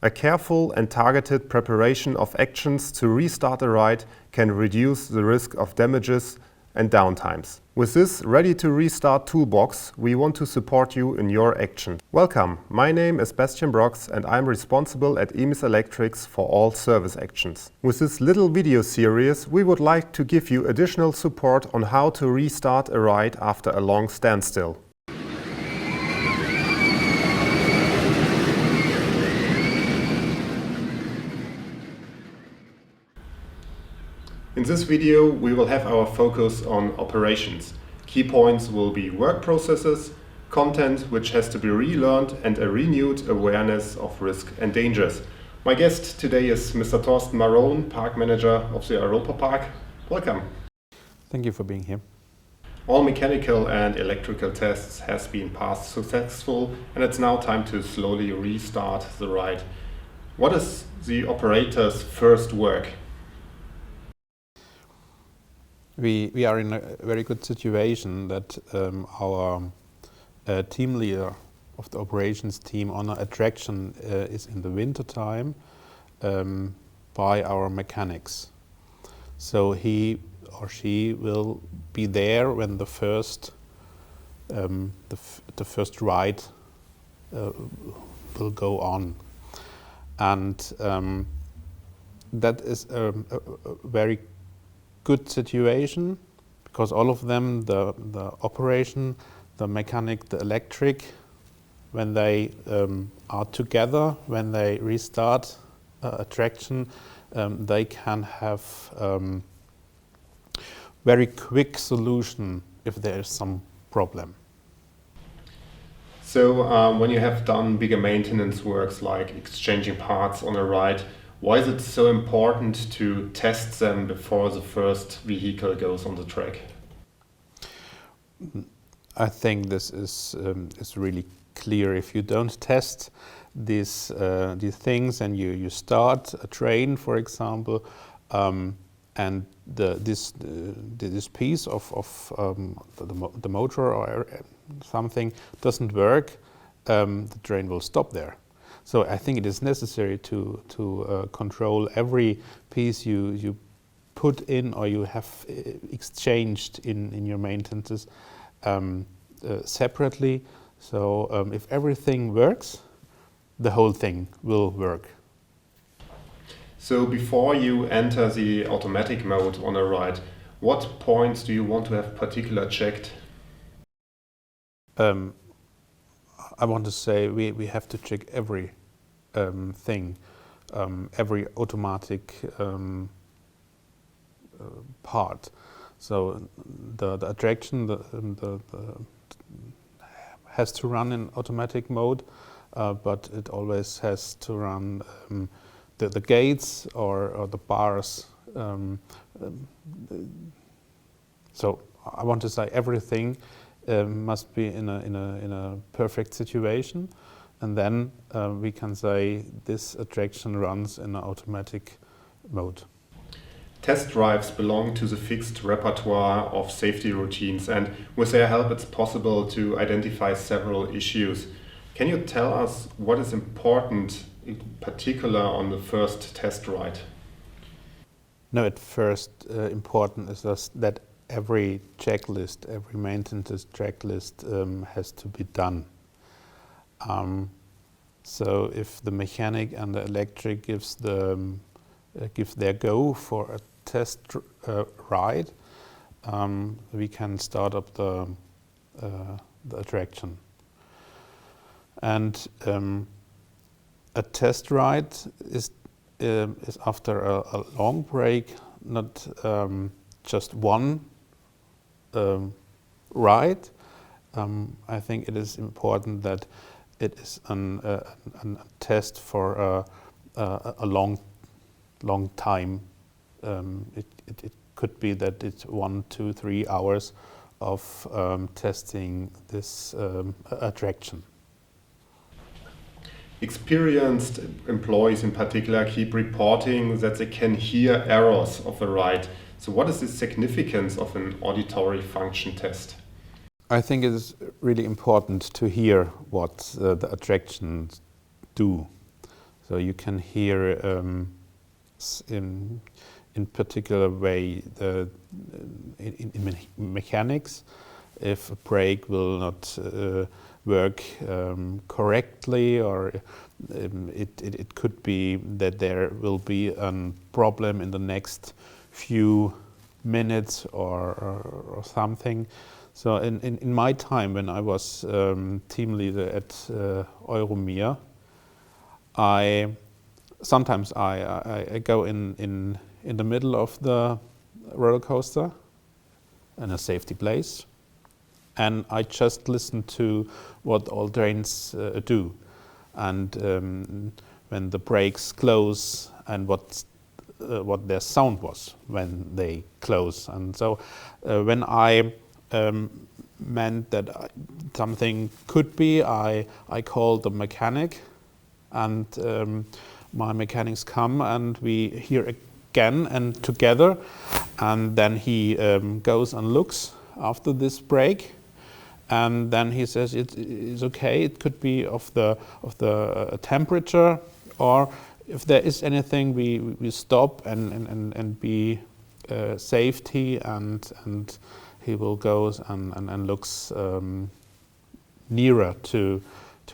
A careful and targeted preparation of actions to restart a ride can reduce the risk of damages and downtimes. With this Ready2Restart toolbox, we want to support you in your action. Welcome, my name is Bastian Brox and I'm responsible at EMIS Electrics for all service actions. With this little video series, we would like to give you additional support on how to restart a ride after a long standstill. In this video, we will have our focus on operations. Key points will be work processes, content which has to be relearned, and a renewed awareness of risk and dangers. My guest today is Mr. Thorsten Marohn, Park Manager of the Europapark. Welcome. Thank you for being here. All mechanical and electrical tests has been passed successful, and it's now time to slowly restart the ride. What is the operator's first work? We are in a very good situation that our team leader of the operations team on an attraction is in the winter time by our mechanics. So he or she will be there when the first ride will go on, and that is a very good situation, because all of them, the operation, the mechanic, the electric, when they are together, when they restart attraction, they can have very quick solution if there is some problem. So when you have done bigger maintenance works like exchanging parts on a ride, why is it so important to test them before the first vehicle goes on the track? I think this is really clear. If you don't test these things and you start a train, for example, and this piece of the motor or something doesn't work, the train will stop there. So I think it is necessary to control every piece you put in or you have exchanged in your maintenances separately. So if everything works, the whole thing will work. So before you enter the automatic mode on a ride, what points do you want to have particular checked? I want to say we have to check every thing, every automatic part. So the attraction has to run in automatic mode, but it always has to run the gates or the bars. So I want to say everything must be in a perfect situation, and then we can say this attraction runs in an automatic mode. Test drives belong to the fixed repertoire of safety routines, and with their help it's possible to identify several issues. Can you tell us what is important in particular on the first test ride? No, at first important is just that every checklist, every maintenance checklist has to be done. So if the mechanic and the electric gives their go for a test ride, we can start up the attraction. And a test ride is after a long break, not just one ride. I think it is important that it is a test for a long time. It could be that it's 1, 2, 3 hours of testing this attraction. Experienced employees in particular keep reporting that they can hear errors of a ride. So what is the significance of an auditory function test? I think it is really important to hear what the attractions do. So you can hear in particular way in mechanics if a brake will not work correctly, or it could be that there will be a problem in the next few minutes or something. So in my time when I was team leader at Euromir, sometimes I go in the middle of the roller coaster in a safety place, and I just listen to what all trains do, and when the brakes close and what their sound was when they close. And so when I meant that something could be, I called the mechanic, and my mechanics come and we hear again and together, and then he goes and looks after this brake, and then he says it's okay. It could be of the temperature, or if there is anything, we stop and be safety, and he will goes and looks nearer to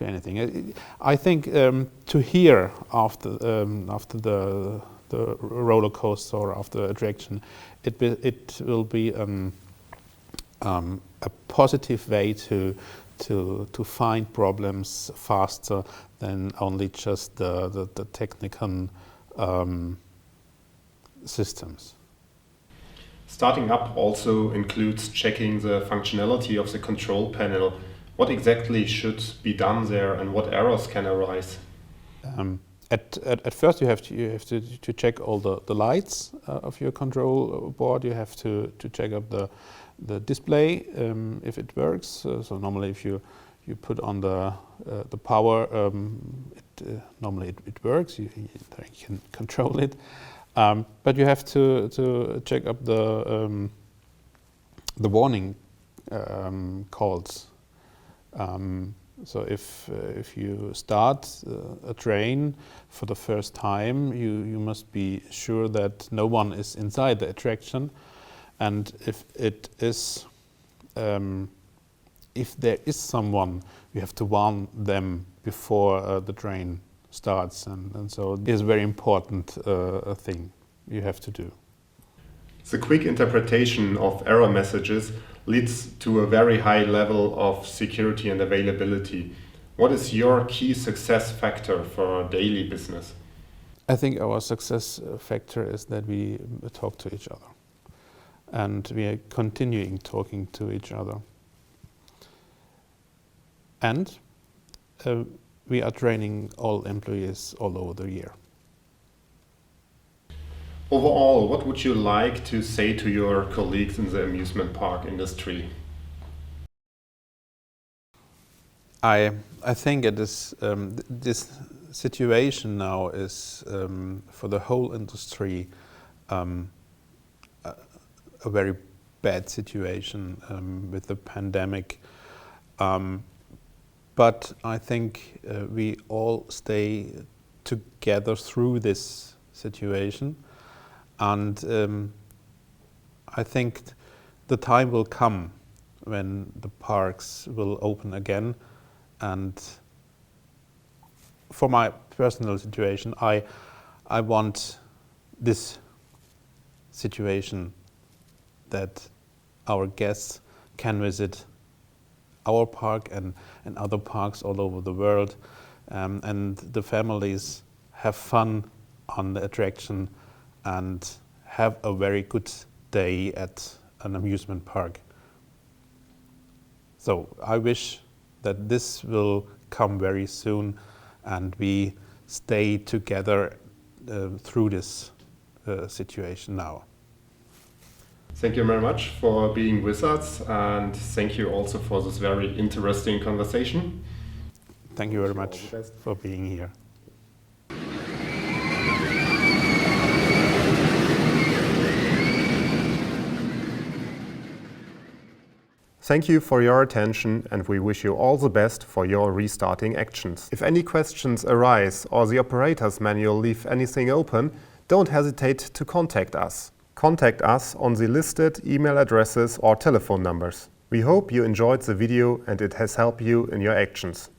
anything. I think to hear after the roller coaster or after attraction, it will be a positive way to find problems faster than only just the technical systems. Starting up also includes checking the functionality of the control panel. What exactly should be done there, and what errors can arise? At first you have to check all the lights of your control board. You have to check up the display if it works. So normally if you put on the power, normally it works. You can control it, but you have to check up the warning calls. So if you start a train for the first time, you must be sure that no one is inside the attraction, and if it is if there is someone, you have to warn them before the train starts, and so it is a very important thing you have to do. The quick interpretation of error messages leads to a very high level of security and availability. What is your key success factor for daily business? I think our success factor is that we talk to each other, and we are continuing talking to each other. And we are training all employees all over the year. Overall, what would you like to say to your colleagues in the amusement park industry? I think it is this situation now is for the whole industry a very bad situation with the pandemic. But I think we all stay together through this situation. And I think the time will come when the parks will open again. And for my personal situation, I want this situation that our guests can visit our park and other parks all over the world, and the families have fun on the attraction and have a very good day at an amusement park. So I wish that this will come very soon and we stay together through this situation now. Thank you very much for being with us, and thank you also for this very interesting conversation. Thank you very much for being here. Thank you for your attention, and we wish you all the best for your restarting actions. If any questions arise or the operator's manual leave anything open, don't hesitate to contact us. Contact us on the listed email addresses or telephone numbers. We hope you enjoyed the video and it has helped you in your actions.